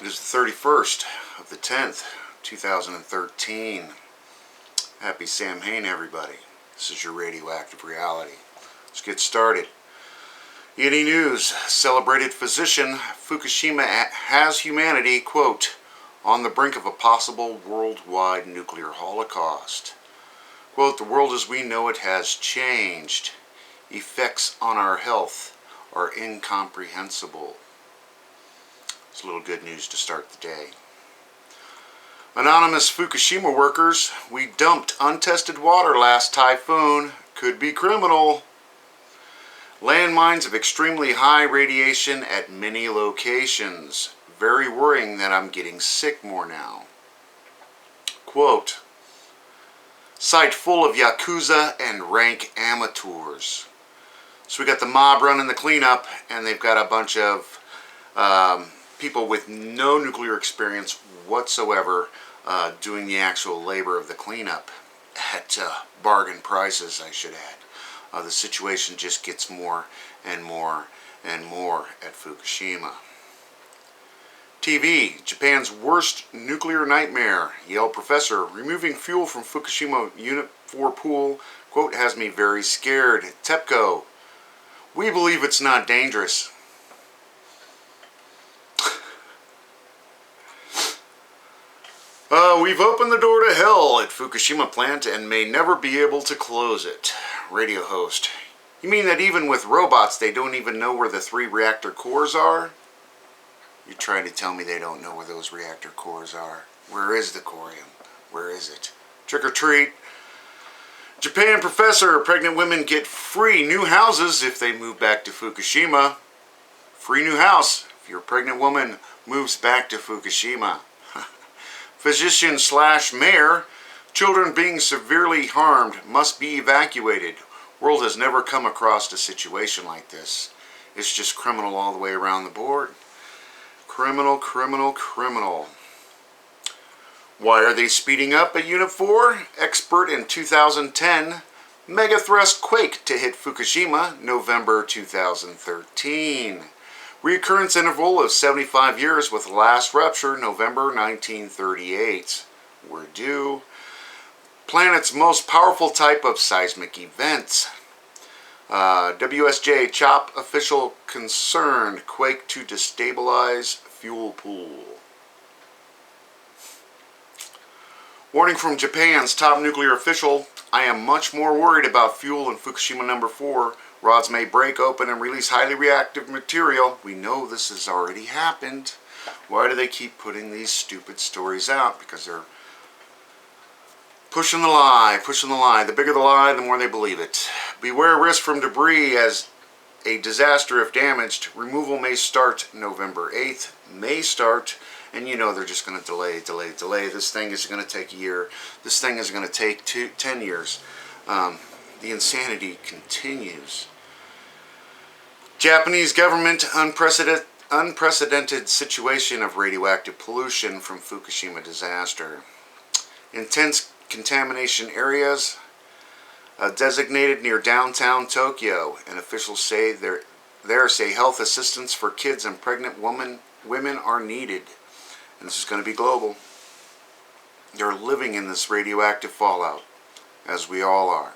It is the 31st of the 10th, 2013. Happy Samhain, everybody. This is your Radioactive Reality. Let's get started. ED News. Celebrated physician Fukushima has humanity, quote, on the brink of a possible worldwide nuclear holocaust. Quote, the world as we know it has changed. Effects on our health are incomprehensible. It's a little good news to start the day. Anonymous Fukushima workers, we dumped untested water last typhoon. Could be criminal. Landmines of extremely high radiation at many locations. Very worrying that I'm getting sick more now. Quote, site full of Yakuza and rank amateurs. So we got the mob running the cleanup, and they've got a bunch of people with no nuclear experience whatsoever doing the actual labor of the cleanup at bargain prices, I should add. The situation just gets more and more and more at Fukushima. TV, Japan's worst nuclear nightmare. Yale Professor, removing fuel from Fukushima Unit 4 pool, quote, has me very scared. Tepco, we believe it's not dangerous. We've opened the door to hell at Fukushima plant and may never be able to close it. Radio host, you mean that even with robots they don't even know where the 3 reactor cores are? You're trying to tell me they don't know where those reactor cores are? Where is the corium? Where is it? Trick or treat. Japan professor, pregnant women get free new houses if they move back to Fukushima. Free new house if your pregnant woman moves back to Fukushima. Physician / mayor, children being severely harmed must be evacuated. World has never come across a situation like this. It's just criminal all the way around the board. Criminal, criminal, criminal. Why are they speeding up at Unit 4? Expert in 2010. Mega thrust quake to hit Fukushima, November 2013. Recurrence interval of 75 years with last rupture, November 1938. We're due. Planet's most powerful type of seismic event. WSJ CHOP official concerned. Quake to destabilize fuel pool. Warning from Japan's top nuclear official. I am much more worried about fuel in Fukushima number 4. Rods may break open and release highly reactive material. We know this has already happened. Why do they keep putting these stupid stories out? Because they're pushing the lie, pushing the lie. The bigger the lie, the more they believe it. Beware risk from debris as a disaster if damaged. Removal may start November 8th. May start. And you know they're just going to delay. This thing is going to take a year. This thing is going to take 10 years. The insanity continues. Japanese government unprecedented situation of radioactive pollution from Fukushima disaster. Intense contamination areas designated near downtown Tokyo, and officials say say health assistance for kids and pregnant women are needed. And this is going to be global. They're living in this radioactive fallout, as we all are.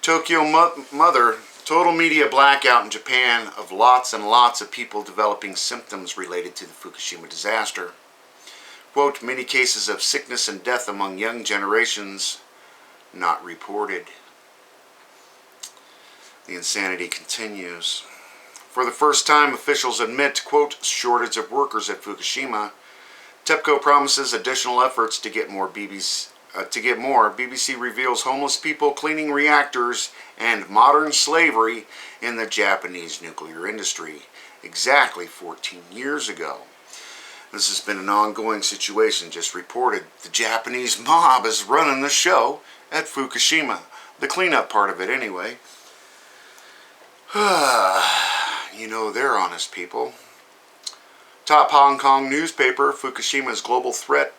Tokyo mother, total media blackout in Japan of lots and lots of people developing symptoms related to the Fukushima disaster. Quote, many cases of sickness and death among young generations not reported. The insanity continues. For the first time, officials admit, quote, shortage of workers at Fukushima. Tepco promises additional efforts to get more. BBC reveals homeless people cleaning reactors and modern slavery in the Japanese nuclear industry. Exactly 14 years ago. This has been an ongoing situation. Just reported the Japanese mob is running the show at Fukushima. The cleanup part of it anyway. You know they're honest people. Top Hong Kong newspaper, Fukushima's global threat.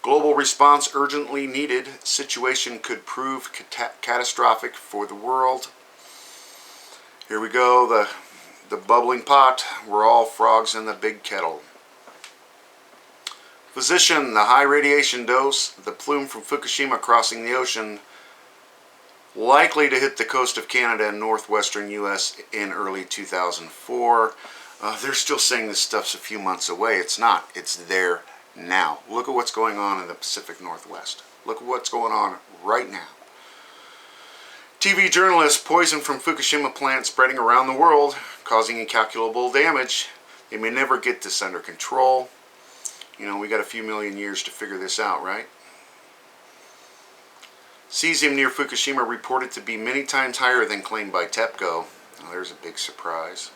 Global response urgently needed. Situation could prove catastrophic for the world. Here we go, the bubbling pot. We're all frogs in the big kettle. Physician, the high radiation dose, the plume from Fukushima crossing the ocean, likely to hit the coast of Canada and northwestern U.S. in early 2004. They're still saying this stuff's a few months away. It's not. It's there now. Look at what's going on in the Pacific Northwest. Look at what's going on right now. TV journalist, poison from Fukushima plant spreading around the world, causing incalculable damage. They may never get this under control. You know, we got a few million years to figure this out, right? Cesium near Fukushima reported to be many times higher than claimed by Tepco. Oh, there's a big surprise.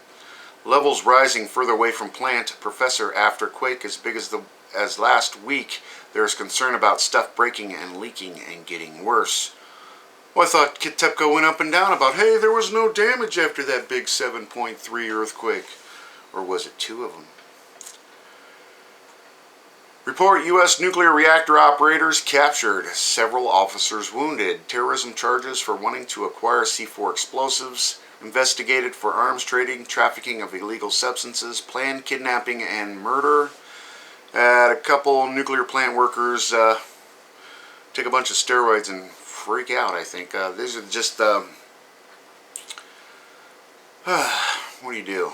Levels rising further away from plant. Professor, after quake as big as last week, there is concern about stuff breaking and leaking and getting worse. Well, I thought Tepco went up and down about, hey, there was no damage after that big 7.3 earthquake. Or was it two of them? Report, U.S. nuclear reactor operators captured, several officers wounded, terrorism charges for wanting to acquire C4 explosives, investigated for arms trading, trafficking of illegal substances, planned kidnapping and murder. A couple nuclear plant workers take a bunch of steroids and freak out, I think. These are just, what do you do?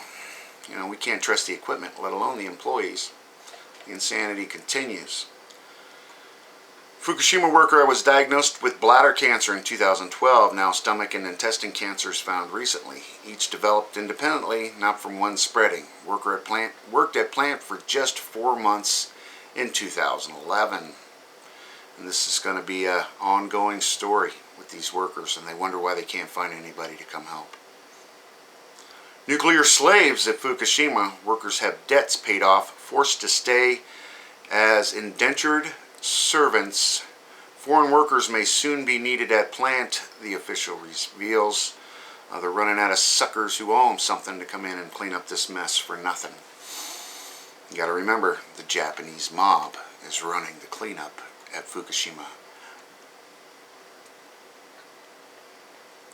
You know, we can't trust the equipment, let alone the employees. The insanity continues. Fukushima worker was diagnosed with bladder cancer in 2012. Now stomach and intestine cancers found recently. Each developed independently, not from one spreading. Worker at plant worked at plant for just 4 months in 2011. And this is going to be an ongoing story with these workers, and they wonder why they can't find anybody to come help. Nuclear slaves at Fukushima. Workers have debts paid off, forced to stay as indentured servants. Foreign workers may soon be needed at plant, the official reveals. They're running out of suckers who owe them something to come in and clean up this mess for nothing. You got to remember, the Japanese mob is running the cleanup at Fukushima.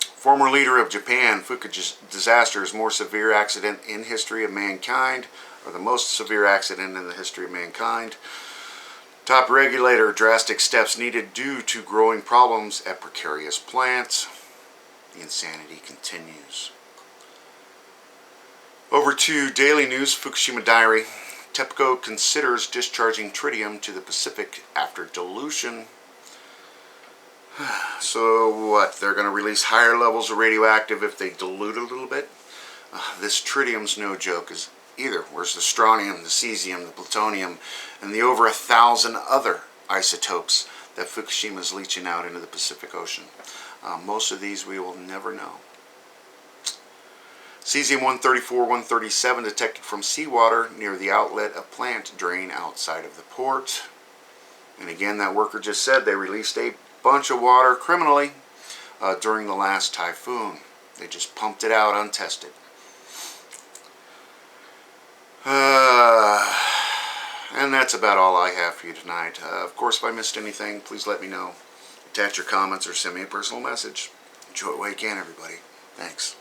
Former leader of Japan, Fukushima disaster is more severe accident in history of mankind, or the most severe accident in the history of mankind. Top regulator, drastic steps needed due to growing problems at precarious plants. The insanity continues. Over to daily news, Fukushima diary. Tepco considers discharging tritium to the Pacific after dilution. So what? They're going to release higher levels of radioactive if they dilute a little bit? This tritium's no joke either. Where's the strontium, the cesium, the plutonium, and the over 1,000 other isotopes that Fukushima is leaching out into the Pacific Ocean? Most of these we will never know. Cesium-134-137 detected from seawater near the outlet of plant drain outside of the port. And again, that worker just said they released a bunch of water criminally during the last typhoon. They just pumped it out untested. And that's about all I have for you tonight. Of course, if I missed anything, please let me know. Attach your comments or send me a personal message. Enjoy it while you can, everybody. Thanks.